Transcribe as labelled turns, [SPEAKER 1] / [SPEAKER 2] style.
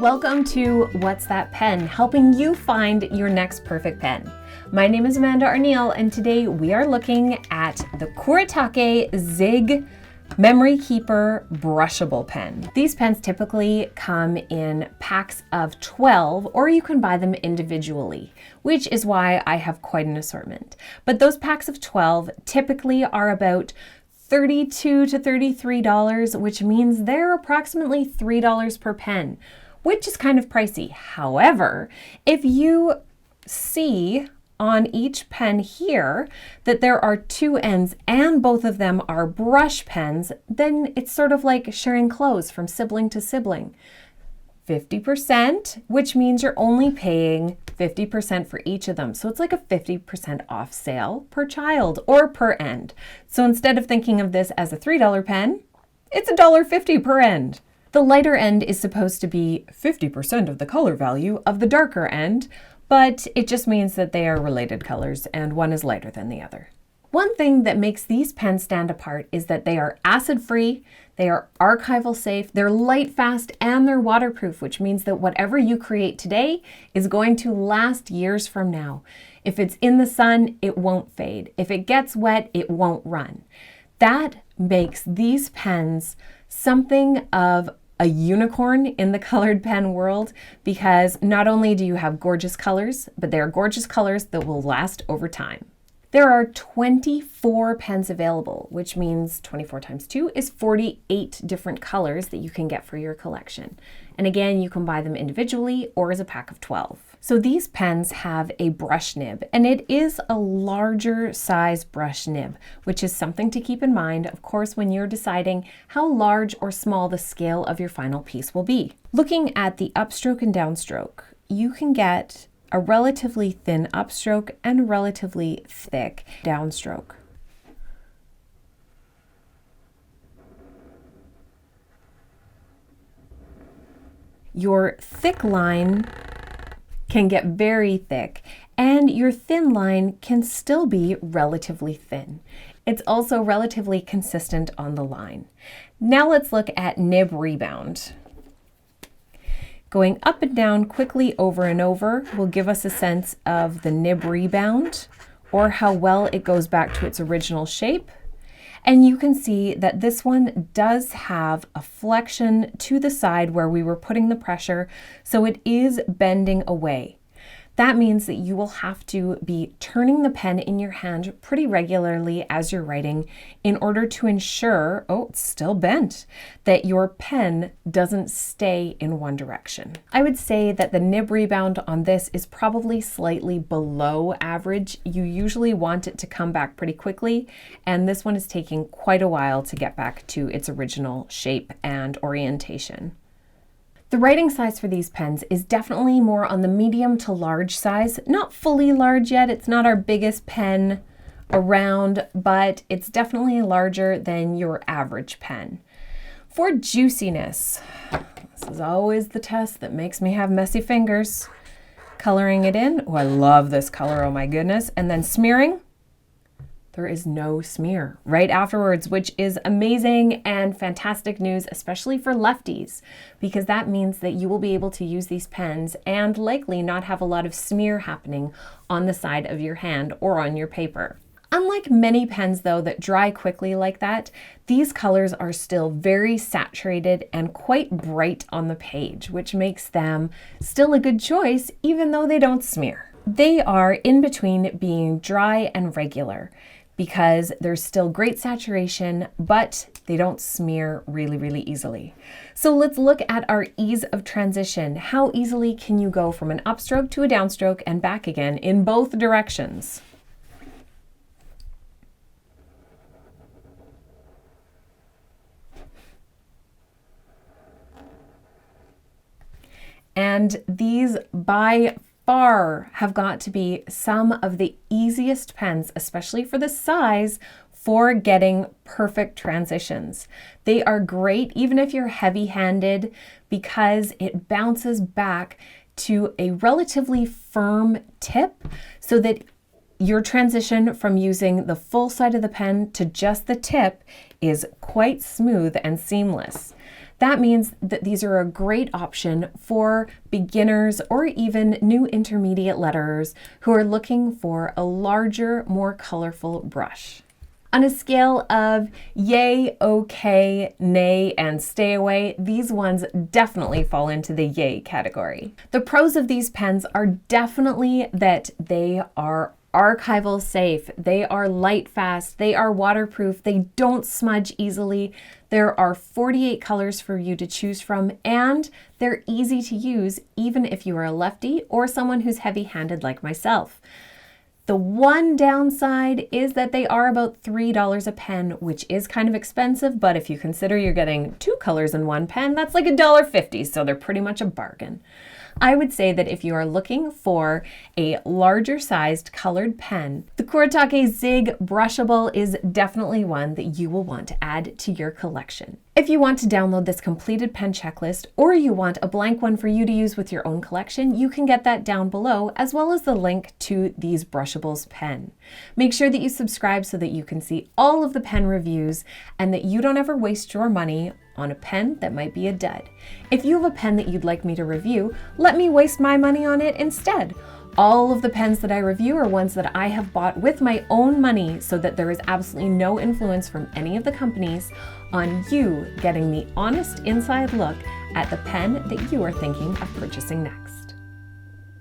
[SPEAKER 1] Welcome to What's That Pen, helping you find your next perfect pen. My name is Arneill, and today we are looking at the Kuretake Zig Memory Keeper Brushable Pen. These pens typically come in packs of 12, or you can buy them individually, which is why I have quite an assortment. But those packs of 12 typically are about $32 to $33, which means they're approximately $3 per pen, which is kind of pricey. However, if you see on each pen here that there are two ends and both of them are brush pens, then it's sort of like sharing clothes from sibling to sibling. 50%, which means you're only paying 50% for each of them. So it's like a 50% off sale per child or per end. So instead of thinking of this as a $3 pen, it's $1.50 per end. The lighter end is supposed to be 50% of the color value of the darker end, but it just means that they are related colors and one is lighter than the other. One thing that makes these pens stand apart is that they are acid-free, they are archival safe, they're light fast, and they're waterproof, which means that whatever you create today is going to last years from now. If it's in the sun, it won't fade. If it gets wet, it won't run. That makes these pens something of a unicorn in the colored pen world, because not only do you have gorgeous colors, but they are gorgeous colors that will last over time. There are 24 pens available, which means 24 times 2 is 48 different colors that you can get for your collection. And again, you can buy them individually or as a pack of 12. So these pens have a brush nib, and it is a larger size brush nib, which is something to keep in mind, of course, when you're deciding how large or small the scale of your final piece will be. Looking at the upstroke and downstroke, you can get a relatively thin upstroke and a relatively thick downstroke. Your thick line can get very thick, and your thin line can still be relatively thin. It's also relatively consistent on the line. Now let's look at nib rebound. Going up and down quickly over and over will give us a sense of the nib rebound, or how well it goes back to its original shape. And you can see that this one does have a flexion to the side where we were putting the pressure, so it is bending away. That means that you will have to be turning the pen in your hand pretty regularly as you're writing in order to ensure, oh, it's still bent, that your pen doesn't stay in one direction. I would say that the nib rebound on this is probably slightly below average. You usually want it to come back pretty quickly, and this one is taking quite a while to get back to its original shape and orientation. The writing size for these pens is definitely more on the medium to large size. Not fully large yet, it's not our biggest pen around, but it's definitely larger than your average pen. For juiciness, this is always the test that makes me have messy fingers. Coloring it in, oh, I love this color, oh my goodness. And then smearing, there is no smear right afterwards, which is amazing and fantastic news, especially for lefties, because that means that you will be able to use these pens and likely not have a lot of smear happening on the side of your hand or on your paper. Unlike many pens though that dry quickly like that, these colors are still very saturated and quite bright on the page, which makes them still a good choice even though they don't smear. They are in between being dry and regular, because there's still great saturation, but they don't smear really easily. So let's look at our ease of transition. How easily can you go from an upstroke to a downstroke and back again in both directions? And these by far have got to be some of the easiest pens, especially for the size, for getting perfect transitions. They are great even if you're heavy-handed because it bounces back to a relatively firm tip so that your transition from using the full side of the pen to just the tip is quite smooth and seamless. That means that these are a great option for beginners or even new intermediate letterers who are looking for a larger, more colorful brush. On a scale of yay, okay, nay, and stay away, these ones definitely fall into the yay category. The pros of these pens are definitely that they are archival safe, they are light fast, they are waterproof, they don't smudge easily, there are 48 colors for you to choose from, and they're easy to use even if you are a lefty or someone who's heavy-handed like myself. The one downside is that they are about $3 a pen, which is kind of expensive, but if you consider you're getting 2 colors in one pen, that's like $1.50, so they're pretty much a bargain. I would say that if you are looking for a larger sized colored pen, the Kuretake Zig Brushable is definitely one that you will want to add to your collection. If you want to download this completed pen checklist, or you want a blank one for you to use with your own collection, you can get that down below, as well as the link to these Brushables pen. Make sure that you subscribe so that you can see all of the pen reviews and that you don't ever waste your money on a pen that might be a dud. If you have a pen that you'd like me to review, let me waste my money on it instead. All of the pens that I review are ones that I have bought with my own money so that there is absolutely no influence from any of the companies on you getting the honest inside look at the pen that you are thinking of purchasing next.